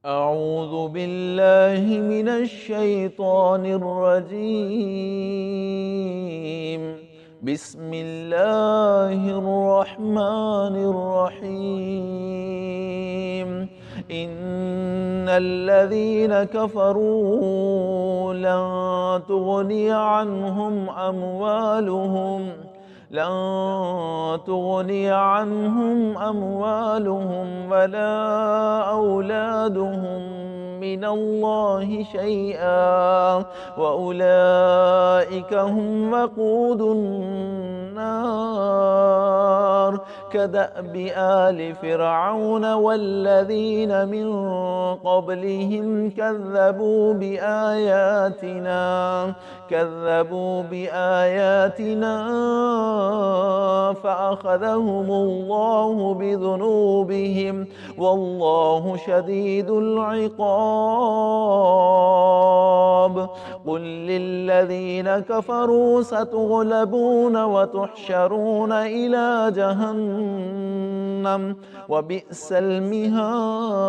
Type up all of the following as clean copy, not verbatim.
أعوذ بالله من الشيطان الرجيم. بسم الله الرحمن الرحيم. إن الذين كفروا لن تغني عنهم أموالهم ولا أولادهم من الله شيئا، وأولئك هم وقود النار. كدأب آل فرعون والذين من قبلهم كذبوا بآياتنا فأخذهم الله بذنوبهم، والله شديد العقاب. قل للذين كفروا ستغلبون وتحشرون إلى جهنم وبئس المهاد.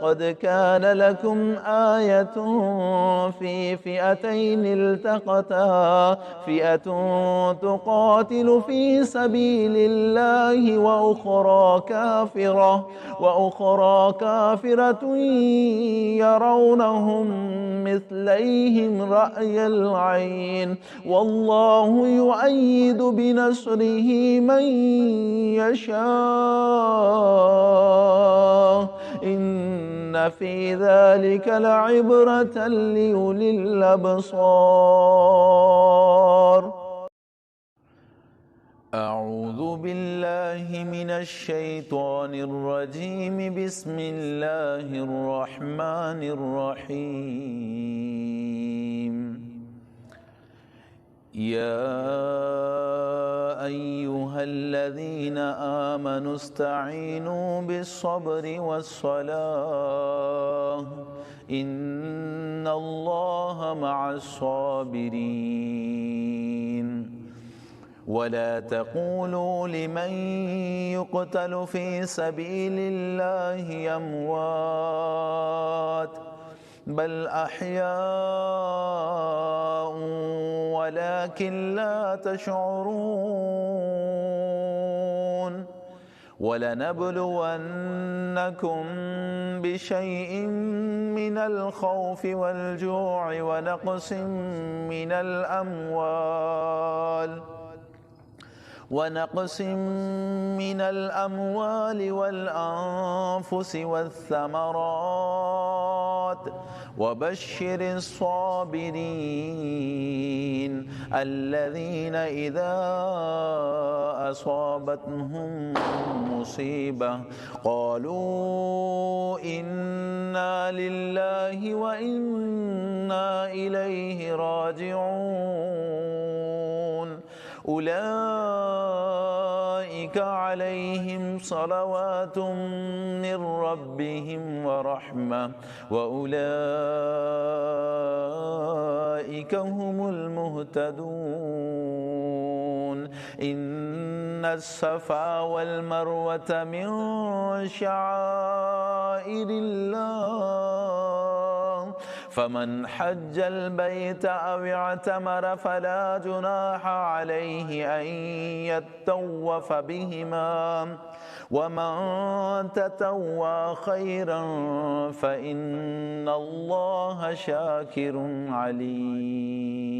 قد كان لكم آية في فئتين التقتا، فئة تقاتل في سبيل الله وأخرى كافرة يرونهم مثليهم رأي العين، والله يؤيد بنصره من يشاء. إن في ذلك لعبرة لأولي الأبصار. أعوذ بالله من الشيطان الرجيم. بسم الله الرحمن الرحيم. يا أيها الذين آمنوا استعينوا بالصبر والصلاة، إن الله مع الصابرين. ولا تقولوا لمن يقتل في سبيل الله أموات، بل أحياء ولكن لا تشعرون. ولنبلونكم بشيء من الخوف والجوع ونقص من الأموال والأنفس والثمرات، وبشر الصابرين الذين إذا أصابتهم مصيبة قالوا إنا لله وإنا إليه راجعون. أولئك عليهم صلوات من ربهم ورحمة، وأولئك هم المهتدون. إن الصفا والمروة من شعائر الله، فمن حج البيت أو اعتمر فلا جناح عليه أن يطوف بهما، ومن تطوع خيرا فإن الله شاكر عليم.